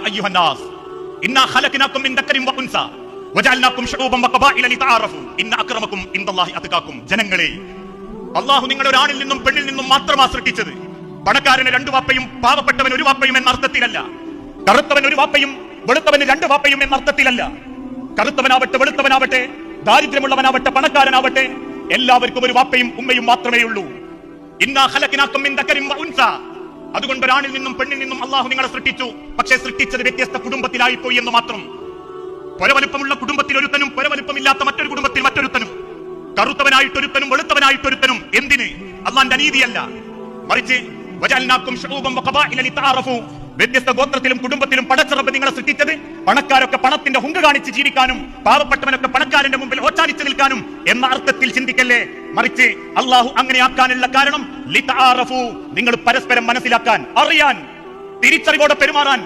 അയ്യുഹന്നാസ് ഇന്നാ ഖലഖനാകും മിൻ ദക്കരിൻ വഉൻസ വജഅൽനാകും ശുഊബൻ വഖബാഇല ലിതആറഫു ഇന്ന അക്രമകും ഇൻദല്ലാഹി അത്ഖാകും. ജനങ്ങളെ, അല്ലാഹു നിങ്ങളെ ഒരാണിൽ നിന്നും പെണ്ണിൽ നിന്നും മാത്രമാണ് സൃഷ്ടിച്ചത്. പണക്കാരന് 2 വാപ്പയും പാവപ്പെട്ടവൻ 1 വാപ്പയും എന്ന അർത്ഥത്തിലല്ല. കറുത്തവൻ 1 വാപ്പയും വെളുത്തവന് 2 വാപ്പയും എന്ന അർത്ഥത്തിലല്ല. കറുത്തവനാവട്ടെ വെളുത്തവനാവട്ടെ, ദാരിദ്ര്യമുള്ളവനാവട്ടെ പണക്കാരനാവട്ടെ, എല്ലാവർക്കും 1 വാപ്പയും ഉമ്മയും മാത്രമേ ഉള്ളൂ. ഇന്നാ ഖലഖനാകും മിൻ ദക്കരിൻ വഉൻസ. അതുകൊണ്ട് ഒരാണിൽ നിന്നും പെണ്ണിൽ നിന്നും അല്ലാഹു നിങ്ങളെ സൃഷ്ടിച്ചു. പക്ഷേ സൃഷ്ടിച്ചത് വ്യത്യസ്ത കുടുംബത്തിലായി പോയി എന്ന് മാത്രം. പൊരവലുപ്പമുള്ള കുടുംബത്തിൽ ഒരുത്തനും പൊരവലുപ്പമില്ലാത്ത മറ്റൊരു കുടുംബത്തിൽ മറ്റൊരുത്തനും, കറുത്തവനായിട്ടൊരുത്തനും വെളുത്തവനായിട്ടൊരുത്തനും. എന്തിന്? അല്ലാഹുവിന്റെ അനീതിയല്ല, മറിച്ച് വജഅൽനാകും ശുഊബൻ വഖബാഇല ലിതആറഫു. വ്യത്യസ്ത ഗോത്രത്തിലും കുടുംബത്തിലും പടച്ച റബ്ബ് നിങ്ങളെ സൃഷ്ടിച്ചത് പണക്കാരൊക്കെ പണത്തിന്റെ ഹുങ്ക് കാണിച്ച് ജീവിക്കാനും പാവപ്പെട്ടവനൊക്കെ പണക്കാരന്റെ മുമ്പിൽ ഓച്ചാനിച്ച് നിൽക്കാനും എന്ന അർത്ഥത്തിൽ ചിന്തിക്കല്ലേ. മറിച്ച് അല്ലാഹു അങ്ങനെ ആക്കാനുള്ള കാരണം ലിതആറഫു, നിങ്ങൾ പരസ്പരം മനസ്സിലാക്കാൻ, അറിയാൻ, തിരിച്ചറിവോടെ പെരുമാറാൻ,